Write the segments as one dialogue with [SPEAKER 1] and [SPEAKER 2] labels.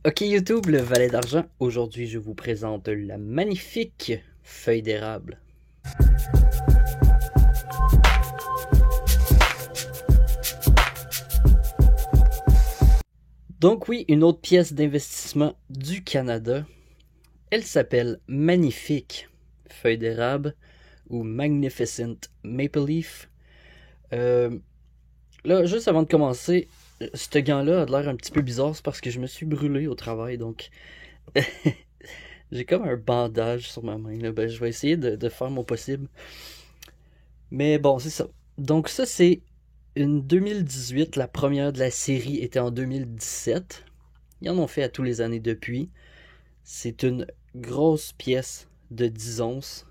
[SPEAKER 1] Ok YouTube, le valet d'argent, aujourd'hui je vous présente la magnifique feuille d'érable. Donc oui, une autre pièce d'investissement du Canada. Elle s'appelle Magnifique feuille d'érable ou Magnificent Maple Leaf. Là, juste avant de commencer, ce gant-là a l'air un petit peu bizarre, c'est parce que je me suis brûlé au travail, donc j'ai comme un bandage sur ma main. Là. Ben, je vais essayer de faire mon possible. Mais bon, c'est ça. Donc ça, c'est une 2018. La première de la série était en 2017. Ils en ont fait à tous les années depuis. C'est une grosse pièce de 10 onces.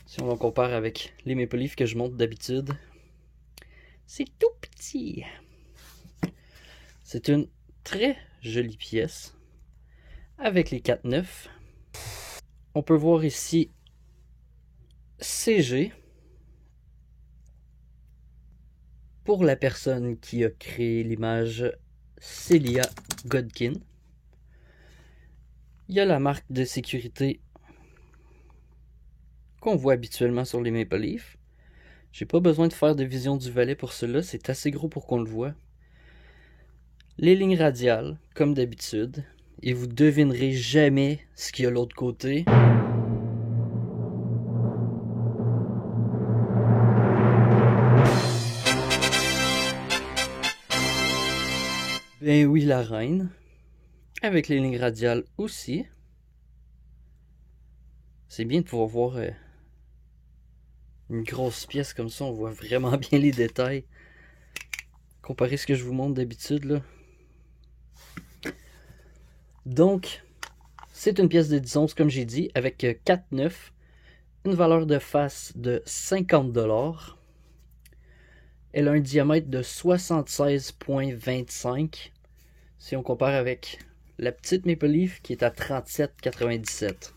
[SPEAKER 1] Si on en compare avec les Maple Leafs que je monte d'habitude, c'est tout petit. C'est une très jolie pièce avec les 4-9. On peut voir ici CG pour la personne qui a créé l'image, Celia Godkin. Il y a la marque de sécurité qu'on voit habituellement sur les Maple Leafs. J'ai pas besoin de faire de vision du valet pour cela, c'est assez gros pour qu'on le voit. Les lignes radiales, comme d'habitude, et vous devinerez jamais ce qu'il y a de l'autre côté. Ben oui, la reine, avec les lignes radiales aussi. C'est bien de pouvoir voir une grosse pièce comme ça, on voit vraiment bien les détails. Comparé à ce que je vous montre d'habitude là. Donc, c'est une pièce de 10 onces comme j'ai dit, avec 4,9, une valeur de face de 50$. Elle a un diamètre de 76,25 si on compare avec la petite Maple Leaf qui est à 37,97.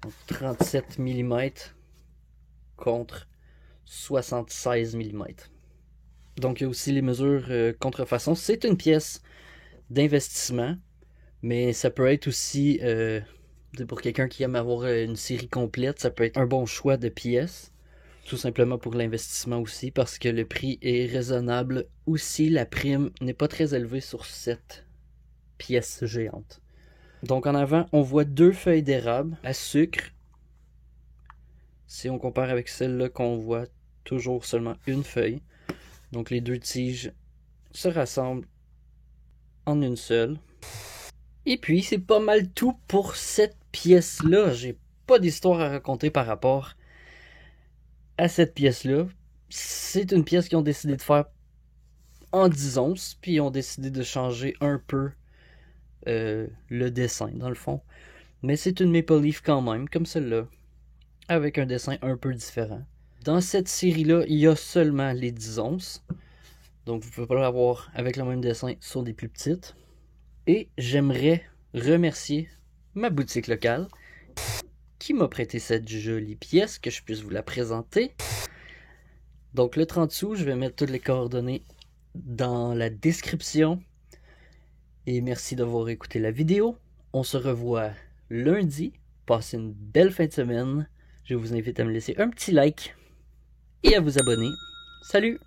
[SPEAKER 1] Donc 37 mm contre 76 mm. Donc il y a aussi les mesures contrefaçon. C'est une pièce d'investissement, mais ça peut être aussi, pour quelqu'un qui aime avoir une série complète, ça peut être un bon choix de pièces. Tout simplement pour l'investissement aussi, parce que le prix est raisonnable. Aussi, la prime n'est pas très élevée sur cette pièce géante. Donc en avant, on voit deux feuilles d'érable à sucre. Si on compare avec celle-là qu'on voit toujours seulement une feuille. Donc les deux tiges se rassemblent en une seule. Et puis c'est pas mal tout pour cette pièce-là. J'ai pas d'histoire à raconter par rapport à cette pièce-là. C'est une pièce qu'ils ont décidé de faire en 10 onces, puis ils ont décidé de changer un peu le dessin dans le fond. Mais c'est une Maple Leaf quand même, comme celle-là, avec un dessin un peu différent. Dans cette série-là, il y a seulement les 10 onces. Donc vous pouvez pas l'avoir avec le même dessin sur des plus petites. Et j'aimerais remercier ma boutique locale qui m'a prêté cette jolie pièce, que je puisse vous la présenter. Donc le 30 sous, je vais mettre toutes les coordonnées dans la description. Et merci d'avoir écouté la vidéo. On se revoit lundi. Passez une belle fin de semaine. Je vous invite à me laisser un petit like et à vous abonner. Salut!